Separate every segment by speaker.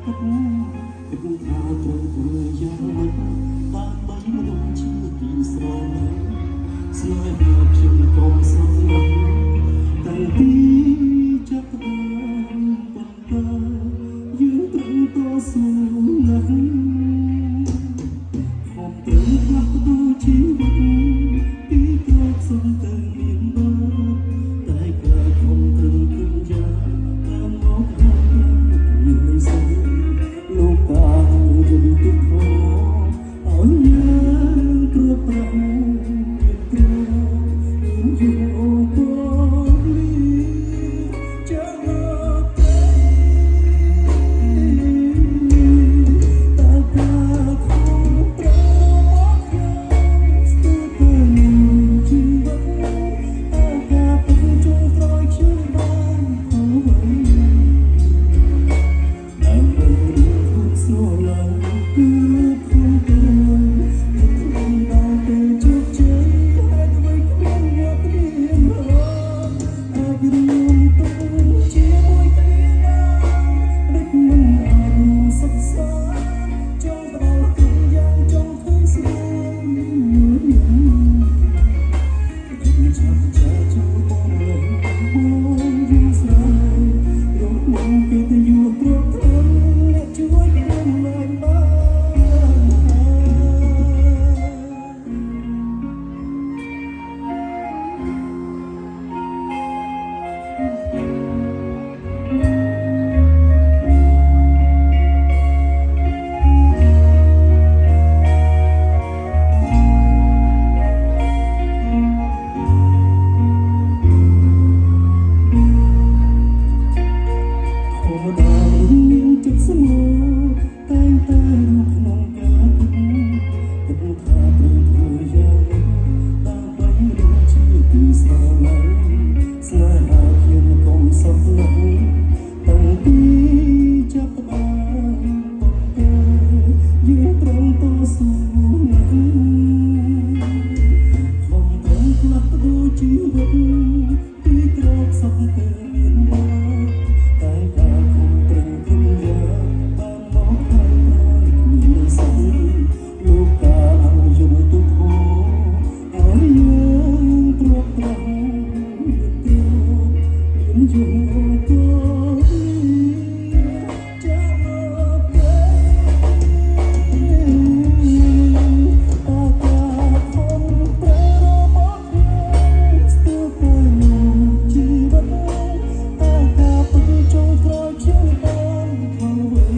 Speaker 1: គិតថាត្រូវធ្វើយ៉ាងម៉េចដើម្បីមនុស្សជាទីស្រឡាញ់ស្នេហាខ្ញុំកុំសង្ឃឹមតាំងពីចាប់ផ្ដើមប៉ុន្តែយើងត្រូវតស៊ូណាស់ខំប្រឹងផ្លាស់ប្ដូរជីវិតពីក្រោកសុំទៅមានបាបតែក្រោយខំប្រឹងគិតយ៉ាងតាមមកហើយមានមិនសោះលោកកាយំទុកធោអើយយើងគ្រួប្រាក់មានគ្រួមានយូរអូនគលីចាមកតែតាកាខំប្រឹងស្ទើរទៅជីវិតតាកាពុកចុងក្រោយខ្ញុំបានហើយដើម្បីខ្លួនស្រឡាញ់គឺខ្លួនទៅខ្លួនដល់ទៅជោគជ័យហើយអ្វីគ្មានអ្នកព្រៀនអាចរួមទៅជាមួយគ្នាដូចមិនអាចសិក្សាចង់ផ្ដល់ទុកយ៉ាងចង់ឃើញស្នេហ៍ចាំចាចូលបងលើបងយូរស្នេហ៍រកមកពីទៅយូរព្រោះខ្លួនអ្នកជួយខ្ញុំឡើងបានស្មោតែងតែរូបក្នុងការគិតថាត្រូវធ្វើយ៉ាងដើម្បីរកជាទីស្រឡាញ់ស្នេហាខ្ញុំកុំសោះណាស់តាំងពីចាប់ផ្ដើមប៉ុន្តែយើងត្រង់តស៊ូណាស់ខំប្រឹងផ្លាស់ប្ដូរជីវិតពីក្រោកសុខទៅមានមកតែការខំប្រឹងគុំយ៉ាងលោកកាយំទុកធោអើយយើងព្រួតប្រាំមានយំអូនគលីចាមកតែតាកាខំប្រឹងរបស់ខ្ញុំស្ទើរទៅជីវិតតាកាពុកចុងក្រោយខ្ញុំបានហើយ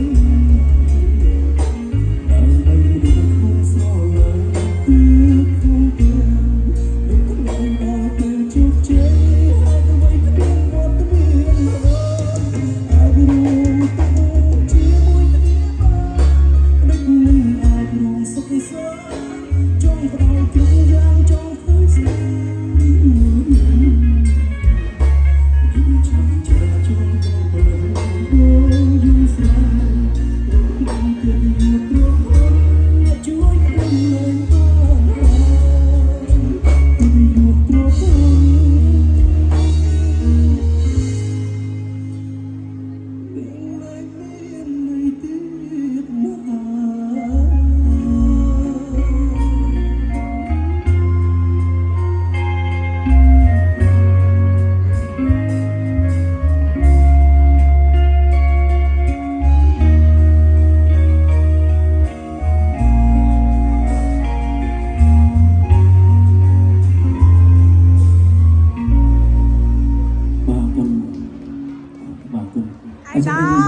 Speaker 2: Ai đó.